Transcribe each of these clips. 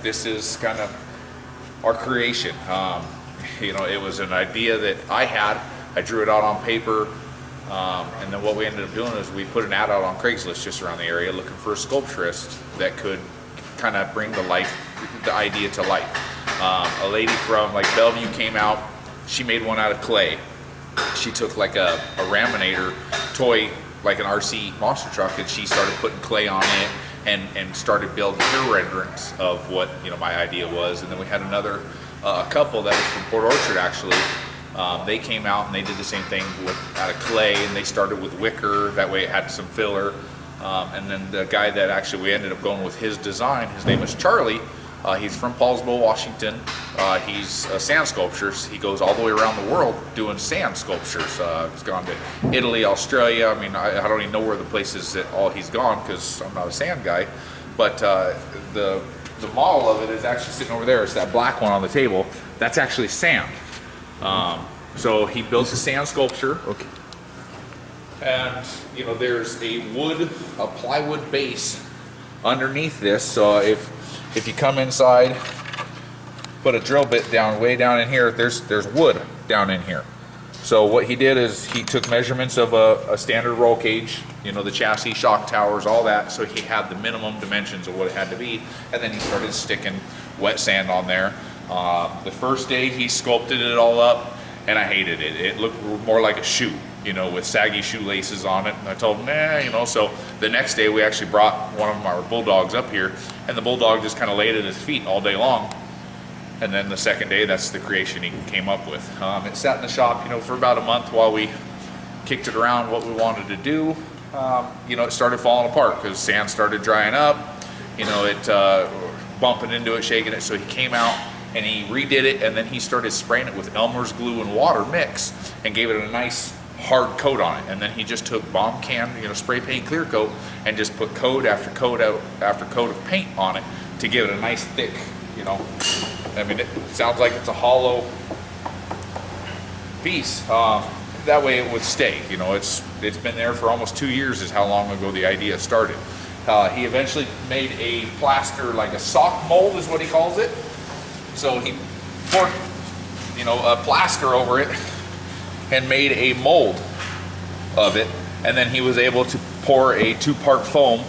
this is kind of our creation. You know, it was an idea that I had. I drew it out on paper, and then what we ended up doing is we put an ad out on Craigslist just around the area looking for a sculpturist that could kind of bring the idea to life. A lady from like Bellevue came out. She made one out of clay. She took like a Raminator toy, like an RC monster truck, and she started putting clay on it and started building her renderings of what, you know, my idea was. And then we had another couple that was from Port Orchard actually. They came out and they did the same thing out of clay, and they started with wicker, that way it had some filler. And then the guy that actually we ended up going with his design, his name is Charlie. He's from Paulsville, Washington. He's a sand sculptor. He goes all the way around the world doing sand sculptures. He's gone to Italy, Australia. I mean, I don't even know where the places that all he's gone because I'm not a sand guy. But the model of it is actually sitting over there. It's that black one on the table. That's actually sand. So he builds a sand sculpture. Okay. And you know, there's a plywood base underneath this. So if you come inside, put a drill bit down way down in here, there's wood down in here. So what he did is he took measurements of a standard roll cage, you know, the chassis, shock towers, all that. So he had the minimum dimensions of what it had to be, and then he started sticking wet sand on there. The first day he sculpted it all up, and I hated it. It looked more like a shoe, you know, with saggy shoelaces on it. And I told him, nah, you know. So the next day we actually brought one of our bulldogs up here, and the bulldog just kind of laid at his feet all day long. And then the second day, that's the creation he came up with. It sat in the shop, you know, for about a month while we kicked it around what we wanted to do. You know, it started falling apart because sand started drying up. You know, it bumping into it, shaking it. So he came out and he redid it, and then he started spraying it with Elmer's glue and water mix and gave it a nice hard coat on it. And then he just took bomb can, you know, spray paint clear coat and just put coat after coat after coat of paint on it to give it a nice thick, you know, I mean, it sounds like it's a hollow piece. That way it would stay. You know, it's been there for almost 2 years is how long ago the idea started. He eventually made a plaster, like a sock mold is what he calls it. So he poured, you know, a plaster over it and made a mold of it. And then he was able to pour a 2-part foam,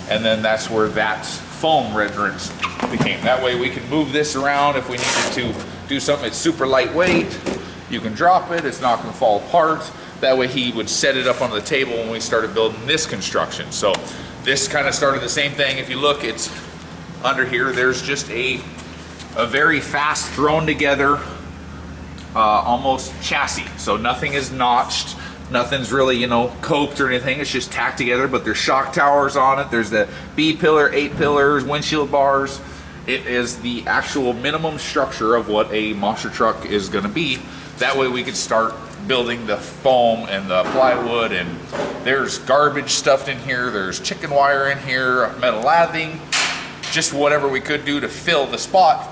and then that's where that foam renderings became. That way we can move this around if we needed to do something. It's super lightweight. You can drop it. It's not going to fall apart. That way he would set it up on the table when we started building this construction. So this kind of started the same thing. If you look, it's under here. There's just a very fast thrown together almost chassis. So nothing is notched. Nothing's really, you know, coped or anything. It's just tacked together, but there's shock towers on it. There's the B pillar, 8 pillars, windshield bars. It is the actual minimum structure of what a monster truck is going to be. That way we could start building the foam and the plywood, and there's garbage stuffed in here. There's chicken wire in here, metal lathing, just whatever we could do to fill the spot.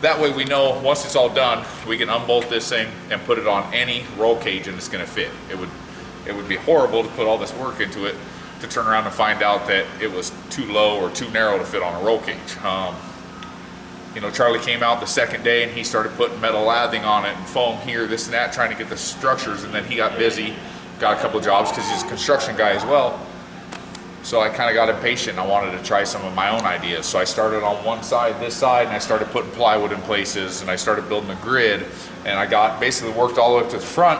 That way we know once it's all done, we can unbolt this thing and put it on any roll cage and it's going to fit. It would be horrible to put all this work into it to turn around and find out that it was too low or too narrow to fit on a roll cage. You know, Charlie came out the second day and he started putting metal lathing on it and foam here, this and that, trying to get the structures, and then he got busy, got a couple of jobs because he's a construction guy as well. So I kind of got impatient. I wanted to try some of my own ideas. So I started on one side, this side, and I started putting plywood in places, and I started building a grid, and I got basically worked all the way up to the front,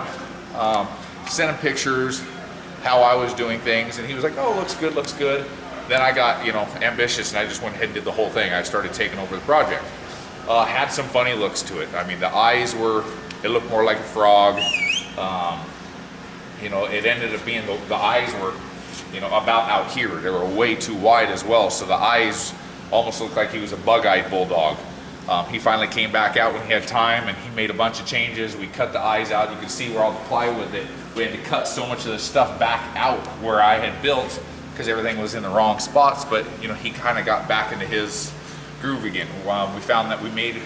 sent him pictures, how I was doing things, and he was like, oh, looks good, looks good. Then I got, you know, ambitious, and I just went ahead and did the whole thing. I started taking over the project. Had some funny looks to it. I mean, the eyes it looked more like a frog. You know, it ended up being the eyes were, you know, about out here. They were way too wide as well, so the eyes almost looked like he was a bug-eyed bulldog. He finally came back out when he had time, and he made a bunch of changes. We cut the eyes out. You can see where all the plywood, that we had to cut so much of the stuff back out where I had built because everything was in the wrong spots. But you know, he kind of got back into his groove again. We found that we made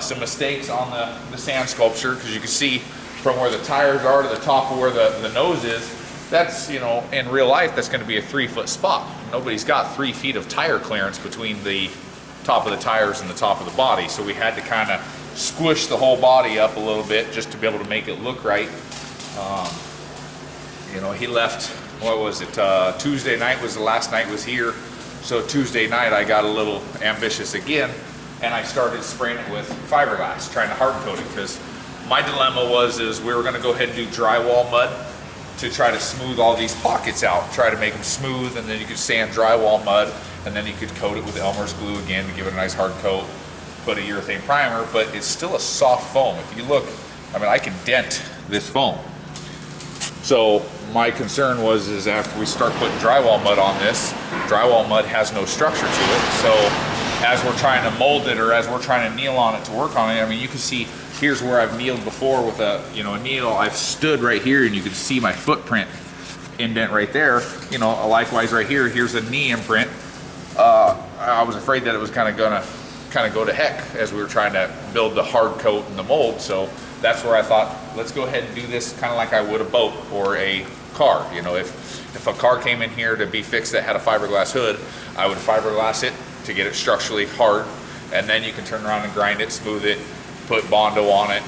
some mistakes on the sand sculpture, because you can see from where the tires are to the top of where the nose is. That's, you know, in real life, that's going to be a 3-foot spot. Nobody's got 3 feet of tire clearance between the top of the tires and the top of the body. So we had to kind of squish the whole body up a little bit just to be able to make it look right. You know, he left, what was it, Tuesday night was the last night was here. So Tuesday night I got a little ambitious again, and I started spraying it with fiberglass, trying to hard coat it, because my dilemma is we were going to go ahead and do drywall mud to try to smooth all these pockets out, try to make them smooth, and then you could sand drywall mud, and then you could coat it with Elmer's glue again to give it a nice hard coat, put a urethane primer, but it's still a soft foam. If you look, I mean, I can dent this foam. So my concern is after we start putting drywall mud on this, drywall mud has no structure to it. So as we're trying to mold it, or as we're trying to kneel on it to work on it, I mean, you can see here's where I've kneeled before with a, you know, a kneel. I've stood right here, and you can see my footprint indent right there. You know, likewise right here, here's a knee imprint. I was afraid that it was kind of gonna go to heck as we were trying to build the hard coat and the mold. So that's where I thought, let's go ahead and do this kind of like I would a boat or a car. You know, if a car came in here to be fixed that had a fiberglass hood, I would fiberglass it to get it structurally hard, and then you can turn around and grind it, smooth it, put Bondo on it,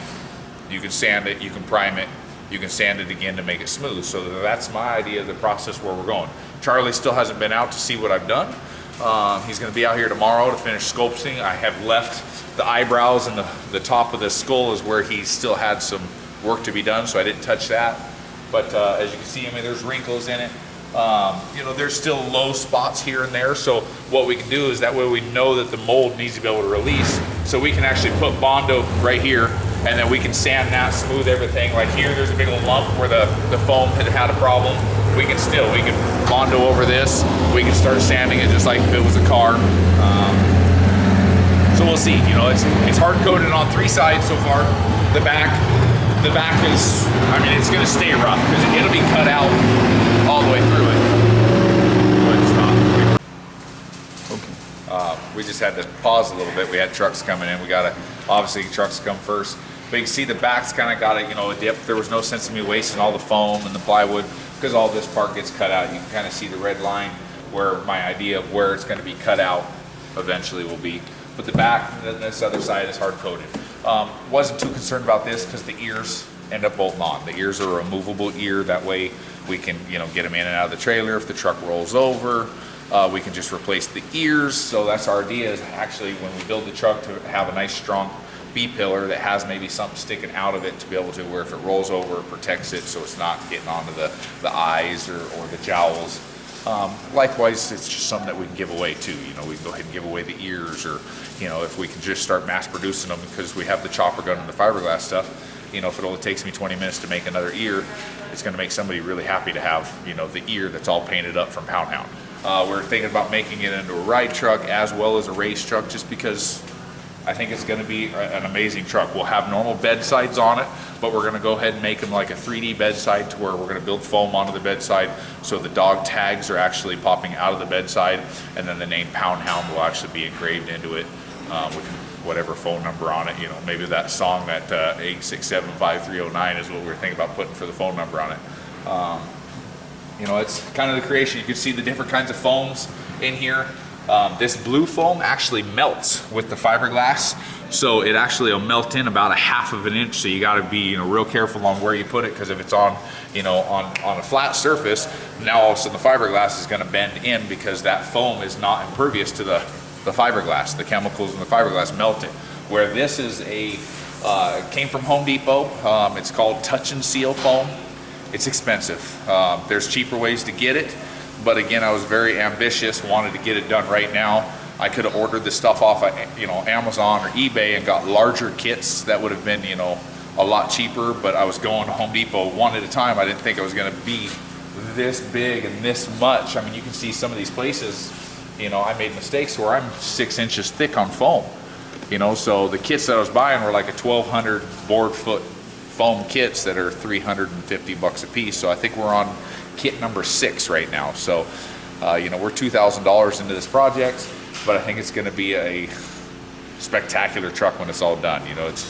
you can sand it, you can prime it, you can sand it again to make it smooth. So that's my idea of the process where we're going. Charlie still hasn't been out to see what I've done. He's going to be out here tomorrow to finish sculpting. I have left the eyebrows and the top of the skull is where he still had some work to be done, so I didn't touch that. But as you can see, I mean, there's wrinkles in it. You know, there's still low spots here and there. So what we can do is that way we know that the mold needs to be able to release. So we can actually put Bondo right here, and then we can sand that, smooth everything. Like here, there's a big old lump where the foam had a problem. We can Bondo over this. We can start sanding it just like if it was a car. So we'll see. You know, it's hard coated on 3 sides so far. The back is, I mean, it's going to stay rough because it'll be cut out all the way through it. Okay. We just had to pause a little bit. We had trucks coming in. We got to, obviously trucks come first. But you can see the back's kind of got a, you know, a dip. There was no sense of me wasting all the foam and the plywood because all this part gets cut out. You can kind of see the red line where my idea of where it's going to be cut out eventually will be. But the back and then this other side is hard coated. Wasn't too concerned about this because the ears end up bolting on. The ears are a removable ear. That way we can, you know, get them in and out of the trailer. If the truck rolls over, we can just replace the ears. So that's our idea, is actually when we build the truck to have a nice strong B-pillar that has maybe something sticking out of it to be able to, where if it rolls over, it protects it so it's not getting onto the eyes or the jowls. Likewise, it's just something that we can give away too. You know, we can go ahead and give away the ears, or, you know, if we can just start mass producing them because we have the chopper gun and the fiberglass stuff. You know, if it only takes me 20 minutes to make another ear, it's going to make somebody really happy to have, you know, the ear that's all painted up from Pound Hound. We're thinking about making it into a ride truck as well as a race truck, just because I think it's going to be an amazing truck. We'll have normal bedsides on it, but we're going to go ahead and make them like a 3D bedside, to where we're going to build foam onto the bedside, so the dog tags are actually popping out of the bedside, and then the name Pound Hound will actually be engraved into it with whatever phone number on it. You know, maybe that song, that 8675309 is what we're thinking about putting for the phone number on it. You know, it's kind of the creation. You can see the different kinds of foams in here. This blue foam actually melts with the fiberglass, so it actually will melt in about 1/2 of an inch. So you got to be, you know, real careful on where you put it, because if it's on, you know, on a flat surface, now all of a sudden the fiberglass is going to bend in, because that foam is not impervious to the fiberglass. The chemicals in the fiberglass melt it. Where this is came from Home Depot. It's called Touch and Seal foam. It's expensive. There's cheaper ways to get it. But again, I was very ambitious, wanted to get it done right now. I could have ordered this stuff off of, you know, Amazon or eBay and got larger kits that would have been, you know, a lot cheaper, but I was going to Home Depot one at a time. I didn't think it was going to be this big and this much. I mean, you can see some of these places, you know, I made mistakes where I'm 6 inches thick on foam, you know, so the kits that I was buying were like a 1,200 board foot foam kits that are $350 a piece. So I think we're on kit number 6 right now. So, you know, we're $2,000 into this project, but I think it's going to be a spectacular truck when it's all done. You know, it's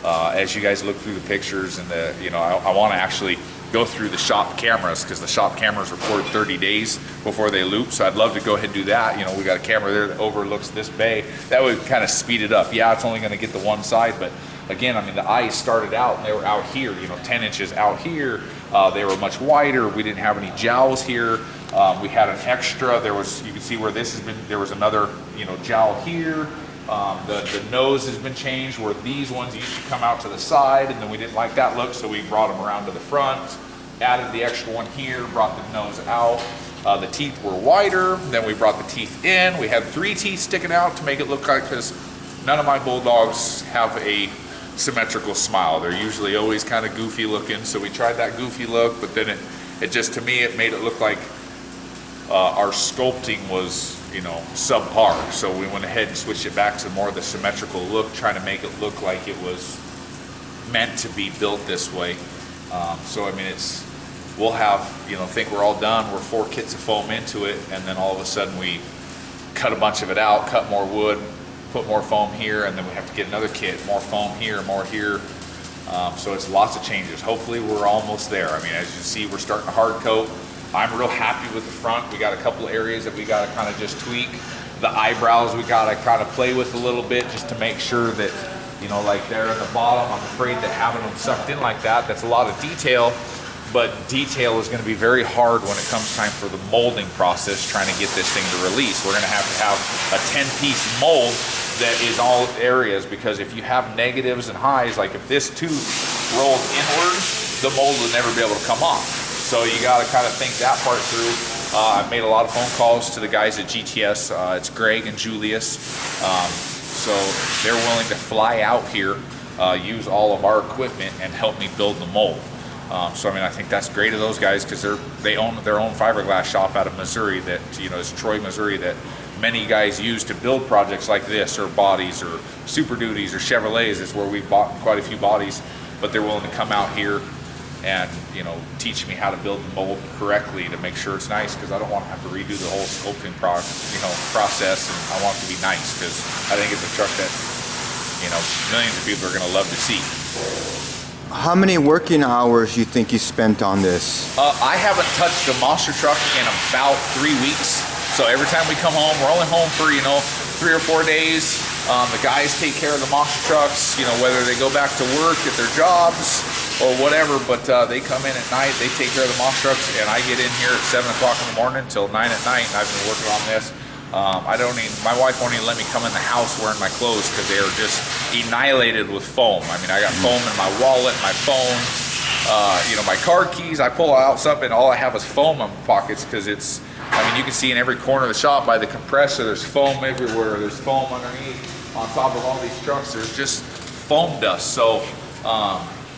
as you guys look through the pictures and the, you know, I want to actually go through the shop cameras, because the shop cameras record 30 days before they loop. So I'd love to go ahead and do that. You know, we got a camera there that overlooks this bay. That would kind of speed it up. Yeah, it's only going to get the one side, but again, I mean, the eyes started out and they were out here, you know, 10 inches out here. They were much wider. We didn't have any jowls here. We had an extra. There was, you can see where this has been, there was another, you know, jowl here. The nose has been changed, where these ones used to come out to the side, and then we didn't like that look, so we brought them around to the front, added the extra one here, brought the nose out. The teeth were wider, then we brought the teeth in. We had 3 teeth sticking out to make it look like, because none of my bulldogs have a symmetrical smile. They're usually always kind of goofy looking, so we tried that goofy look, but then it just, to me, it made it look like our sculpting was, you know, subpar. So we went ahead and switched it back to more of the symmetrical look, trying to make it look like it was meant to be built this way. So I mean, we'll have, you know, think we're all done, we're 4 kits of foam into it, and then all of a sudden we cut a bunch of it out, cut more wood, put more foam here, and then we have to get another kit, more foam here, more here. So it's lots of changes. Hopefully we're almost there. I mean, as you see, we're starting to hard coat. I'm real happy with the front. We got a couple areas that we got to kind of just tweak. The eyebrows we got to kind of play with a little bit, just to make sure that, you know, like there at the bottom, I'm afraid that having them sucked in like that, that's a lot of detail, but detail is going to be very hard when it comes time for the molding process, trying to get this thing to release. We're going to have a 10-piece mold that is all areas, because if you have negatives and highs, like if this tooth rolled inward, the mold would never be able to come off. So you got to kind of think that part through. I've made a lot of phone calls to the guys at GTS. It's Greg and Julius. So they're willing to fly out here, use all of our equipment, and help me build the mold. So I mean, I think that's great of those guys, because they own their own fiberglass shop out of Missouri, that, you know, it's Troy, Missouri, that many guys use to build projects like this, or bodies, or Super Duties, or Chevrolets. Is where we've bought quite a few bodies, but they're willing to come out here and, you know, teach me how to build the mold correctly to make sure it's nice, because I don't want to have to redo the whole sculpting process, and I want it to be nice, because I think it's a truck that, you know, millions of people are going to love to see. How many working hours you think you spent on this? I haven't touched a monster truck in about 3 weeks. So every time we come home, we're only home for, you know, 3 or 4 days. The guys take care of the monster trucks, you know, whether they go back to work at their jobs or whatever, but they come in at night, they take care of the monster trucks, and I get in here at 7 o'clock in the morning till 9 at night, and I've been working on this. My wife won't even let me come in the house wearing my clothes, because they are just annihilated with foam. I mean, I got foam in my wallet, my phone, you know, my car keys. I pull out something, all I have is foam in my pockets, because it's, I mean, you can see in every corner of the shop by the compressor, there's foam everywhere. There's foam underneath, on top of all these trucks, there's just foam dust. So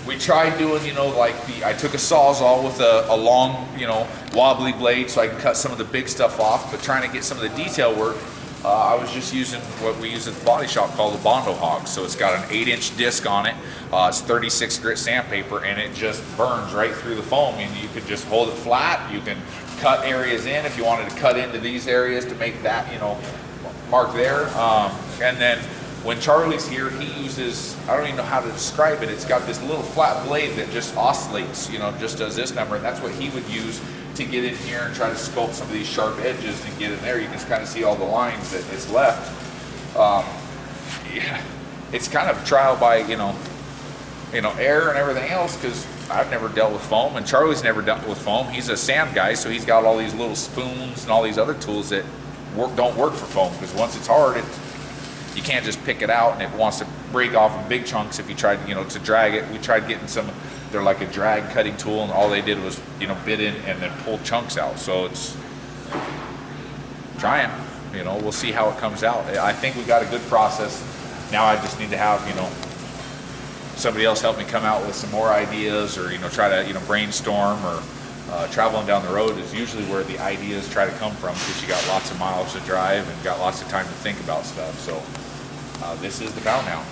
we tried doing, you know, like I took a Sawzall with a long, you know, wobbly blade, so I could cut some of the big stuff off, but trying to get some of the detail work, I was just using what we use at the body shop called the Bondo Hog. So it's got an 8-inch disc on it. It's 36 grit sandpaper, and it just burns right through the foam, and you could just hold it flat. You can cut areas in if you wanted to cut into these areas to make that, you know, mark there. And then when Charlie's here, he uses, I don't even know how to describe it, it's got this little flat blade that just oscillates, you know, just does this number, and that's what he would use to get in here and try to sculpt some of these sharp edges and get in there. You can kind of see all the lines that it's left. Yeah, it's kind of trial by, you know, error and everything else, because I've never dealt with foam, and Charlie's never dealt with foam. He's a sand guy, so he's got all these little spoons and all these other tools that don't work for foam, because once it's hard, you can't just pick it out, and it wants to break off in big chunks if you tried, you know, to drag it. We tried getting some, they're like a drag cutting tool, and all they did was, you know, bit in and then pull chunks out. So it's trying, you know, we'll see how it comes out. I think we got a good process. Now I just need to have, you know, somebody else help me come out with some more ideas, or, you know, try to, you know, brainstorm, or traveling down the road is usually where the ideas try to come from, because you got lots of miles to drive and got lots of time to think about stuff. So this is the Pound Hound.